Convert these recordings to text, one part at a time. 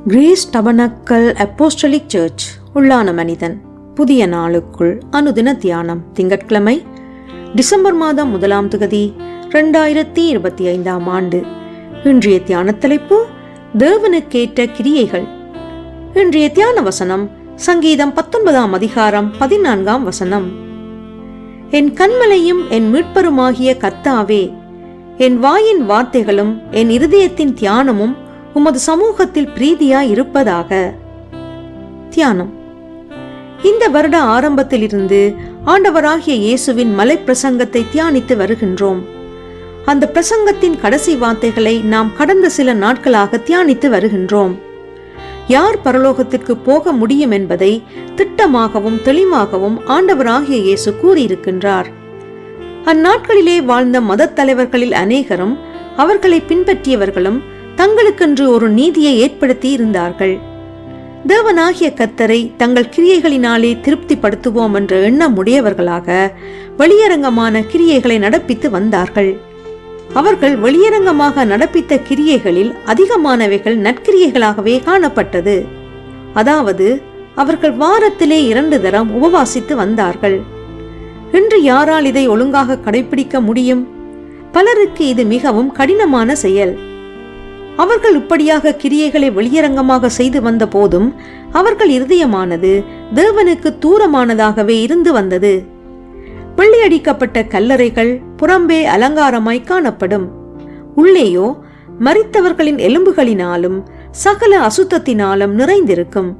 Grace tabernacle apostolic search உள்ளான மனிதன் புதிய நாளுக்குள் அனுதின தியானம். திங்கட்கிழமை டிசம்பர் மாதம் 1ஆம் தேதி 2025ஆம் ஆண்டு. இன்றைய தியான தலைப்பு தேவனுக்கேற்ற கிரியைகள். இன்றைய தியான வசனம் சங்கீதம் 19ஆம் அதிகாரம் 14ஆம் வசனம். என் கண்மலையும் என் மீட்பருமாகிய கர்த்தாவே, என் வாயின் வார்த்தைகளும் என் இருதயத்தின் தியானமும் உமது சமூகத்தில் பிரீதியாய் இருப்பதாக. தியானம். இந்த வருட ஆரம்பத்திலிருந்து ஆண்டவராகிய இயேசுவின் மலை பிரசங்கத்தை தியானித்து வருகின்றோம். அந்த பிரசங்கத்தின் கடைசி வார்த்தைகளை நாம் கடந்த சில நாட்களாக தியானித்து வருகின்றோம். யார் பரலோகத்திற்கு போக முடியும் என்பதை திட்டமாகவும் தெளிவாகவும் ஆண்டவராகிய இயேசு கூறியிருக்கின்றார். அந்நாட்களிலே வாழ்ந்த மத தலைவர்களில் அநேகரும் அவர்களை பின்பற்றியவர்களும் தங்களுக்கென்று ஒரு நீதியை ஏற்படுத்தி இருந்தார்கள். தேவனாகிய கர்த்தரை தங்கள் கிரியைகளினாலே திருப்திப்படுத்துவோம் என்ற எண்ணம் உடையவர்களாக வெளியரங்கமான கிரியைகளை நடப்பித்து வந்தார்கள். அவர்கள் வெளியரங்கமாக நடப்பித்த கிரியைகளில் அதிகமானவைகள் நற்கிரியைகளாகவே காணப்பட்டது. அதாவது அவர்கள் வாரத்திலே 2 தரம் உபவாசித்து வந்தார்கள். இன்று யாரால் இதை ஒழுங்காக கடைபிடிக்க முடியும்? பலருக்கு இது மிகவும் கடினமான செயல். அவர்கள் இப்படியாக கிரியைகளை வெளியரங்கமாக செய்து வந்த போதும் அவர்கள் இருதயமானது தேவனுக்கு தூரமானதாகவே இருந்து வந்தது. வெள்ளியடிக்கப்பட்ட கல்லறைகள் புறம்பே அலங்காரமாய் காணப்படும், உள்ளேயோ மரித்தவர்களின் எலும்புகளினாலும் சகல அசுத்தத்தினாலும் நிறைந்திருக்கும்.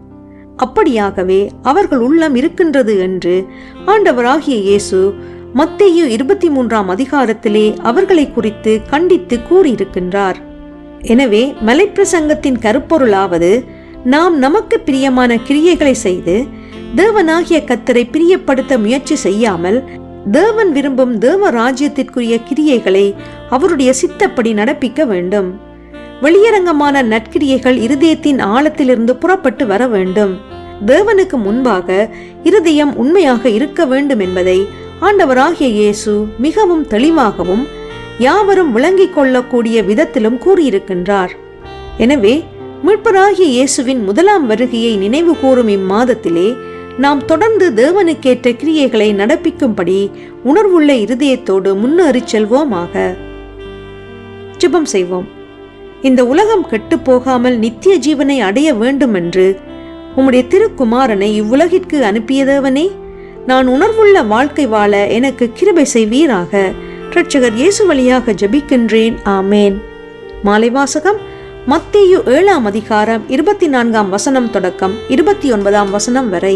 அப்படியாகவே அவர்கள் உள்ளம் இருக்கின்றது என்று ஆண்டவராகிய இயேசு மத்தேயு 23ஆம் அதிகாரத்திலே அவர்களை குறித்து கண்டித்து கூறியிருக்கின்றார். எனவே மலைப்பிரசங்கத்தின் கருப்பொருளாவது, நாம் நமக்கு பிரியமான கிரியைகளை செய்து தேவனாகிய கர்த்தரை பிரியப்படுத்த முயற்சி செய்யாமல் தேவன் விரும்பும் தேவ ராஜ்யத்திற்குரிய கிரியைகளை அவருடைய சித்தப்படி நடப்பிக்க வேண்டும். வெளியரங்கமான நற்கிரியைகள் இருதயத்தின் ஆழத்திலிருந்து புறப்பட்டு வர வேண்டும். தேவனுக்கு முன்பாக இருதயம் உண்மையாக இருக்க வேண்டும் என்பதை ஆண்டவராகிய இயேசு மிகவும் தெளிவாகவும் யாவரும் விளங்கிக் கொள்ளக்கூடிய விதத்திலும் கூறியிருக்கின்றார். எனவே மீட்பராகிய இயேசுவின் 1ஆம் வருகையை நினைவு கூறும் இம்மாதத்திலே நாம் தொடர்ந்து தேவனுக்கேற்ற கிரியைகளை நடப்பிக்கும்படி உணர்வுள்ள இருதயத்தோடு முன்னேறி செல்வோமாக. ஜெபம் செய்வோம். இந்த உலகம் கெட்டு போகாமல் நித்திய ஜீவனை அடைய வேண்டும் என்று உம்முடைய திருக்குமாரனை இவ்வுலகிற்கு அனுப்பிய தேவனே, நான் உணர்வுள்ள வாழ்க்கை வாழ எனக்கு கிருபை செய்வீராக. இரட்சகர் இயேசு வழியாக ஜெபிக்கின்றேன். ஆமேன். மாலை வாசகம் மத்தேயு 7ஆம் அதிகாரம் 24ஆம் வசனம் தொடக்கம் 29ஆம் வசனம் வரை.